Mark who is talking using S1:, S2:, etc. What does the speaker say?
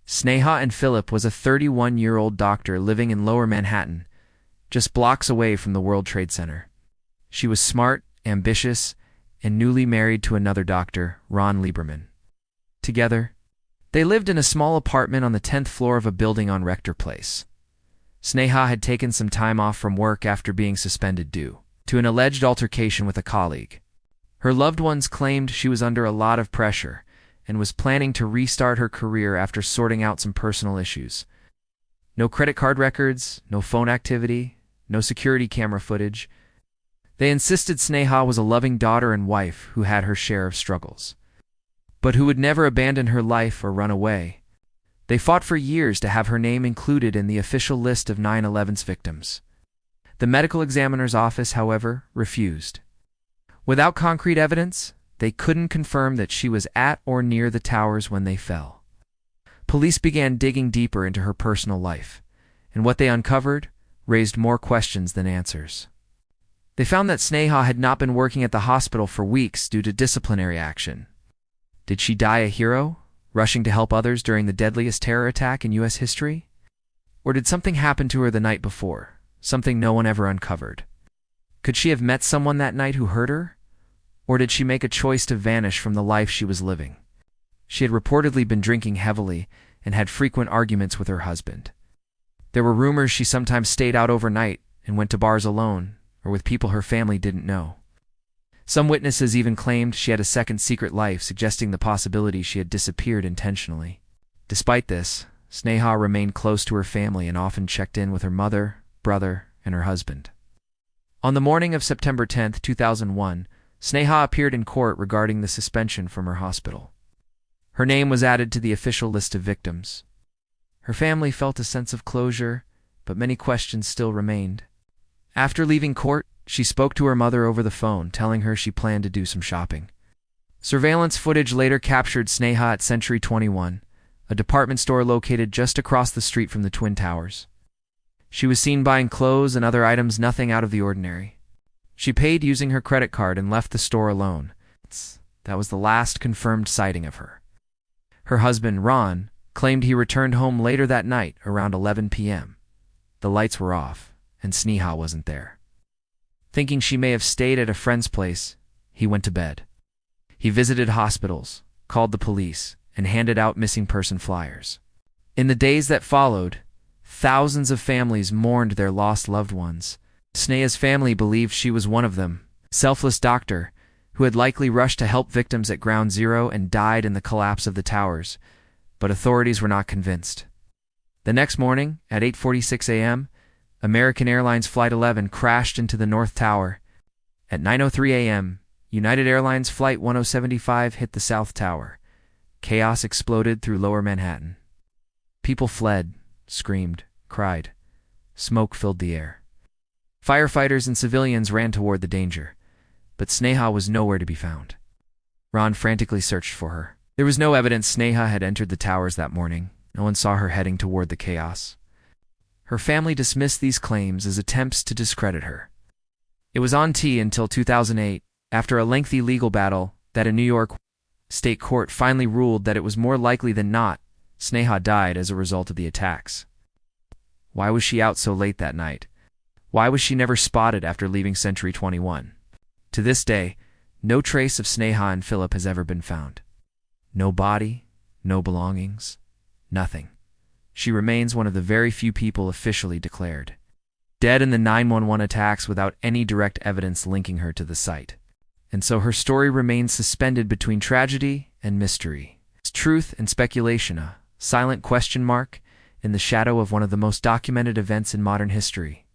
S1: Sneha Anne Philip was a 31-year-old doctor living in Lower Manhattan, just blocks away from the World Trade Center. She was smart, ambitious, and newly married to another doctor, Ron Lieberman. Together, they lived in a small apartment on the 10th floor of a building on Rector Place. Sneha had taken some time off from work after being suspended due to an alleged altercation with a colleague. Her loved ones claimed she was under a lot of pressure and was planning to restart her career after sorting out some personal issues. No credit card records, no phone activity, no security camera footage. They insisted Sneha was a loving daughter and wife who had her share of struggles, but who would never abandon her life or run away. They fought for years to have her name included in the official list of 9/11's victims. The medical examiner's office, however, refused. Without concrete evidence, they couldn't confirm that she was at or near the towers when they fell. Police began digging deeper into her personal life, and what they uncovered raised more questions than answers. They found that Sneha had not been working at the hospital for weeks due to disciplinary action. Did she die a hero, rushing to help others during the deadliest terror attack in U.S. history? Or did something happen to her the night before, something no one ever uncovered? Could she have met someone that night who hurt her? Or did she make a choice to vanish from the life she was living? She had reportedly been drinking heavily and had frequent arguments with her husband. There were rumors she sometimes stayed out overnight and went to bars alone or with people her family didn't know. Some witnesses even claimed she had a second secret life, suggesting the possibility she had disappeared intentionally. Despite this, Sneha remained close to her family and often checked in with her mother, brother, and her husband. On the morning of September 10, 2001, Sneha appeared in court regarding the suspension from her hospital. Her name was added to the official list of victims. Her family felt a sense of closure, but many questions still remained. After leaving court, she spoke to her mother over the phone, telling her she planned to do some shopping. Surveillance footage later captured Sneha at Century 21, a department store located just across the street from the Twin Towers. She was seen buying clothes and other items nothing out of the ordinary. She paid using her credit card and left the store alone. That was the last confirmed sighting of her. Her husband, Ron, claimed he returned home later that night around 11 p.m. The lights were off, and Sneha wasn't there. Thinking she may have stayed at a friend's place, he went to bed. He visited hospitals, called the police, and handed out missing person flyers. In the days that followed, thousands of families mourned their lost loved ones. Sneha's family believed she was one of them, a selfless doctor who had likely rushed to help victims at Ground Zero and died in the collapse of the towers, but authorities were not convinced. The next morning, at 8:46 a.m., American Airlines Flight 11 crashed into the North Tower. At 9:03 a.m., United Airlines Flight 1075 hit the South Tower. Chaos exploded through Lower Manhattan. People fled, screamed, cried. Smoke filled the air. Firefighters and civilians ran toward the danger, but Sneha was nowhere to be found. Ron frantically searched for her. There was no evidence Sneha had entered the towers that morning. No one saw her heading toward the chaos. Her family dismissed these claims as attempts to discredit her. It was on T until 2008, after a lengthy legal battle, that a New York state court finally ruled that it was more likely than not Sneha died as a result of the attacks. Why was she out so late that night? Why was she never spotted after leaving Century 21? To this day, no trace of Sneha Anne Philip has ever been found. No body, no belongings, nothing. She remains one of the very few people officially declared dead in the 9/11 attacks without any direct evidence linking her to the site. And so her story remains suspended between tragedy and mystery. It's truth and speculation, a silent question mark in the shadow of one of the most documented events in modern history.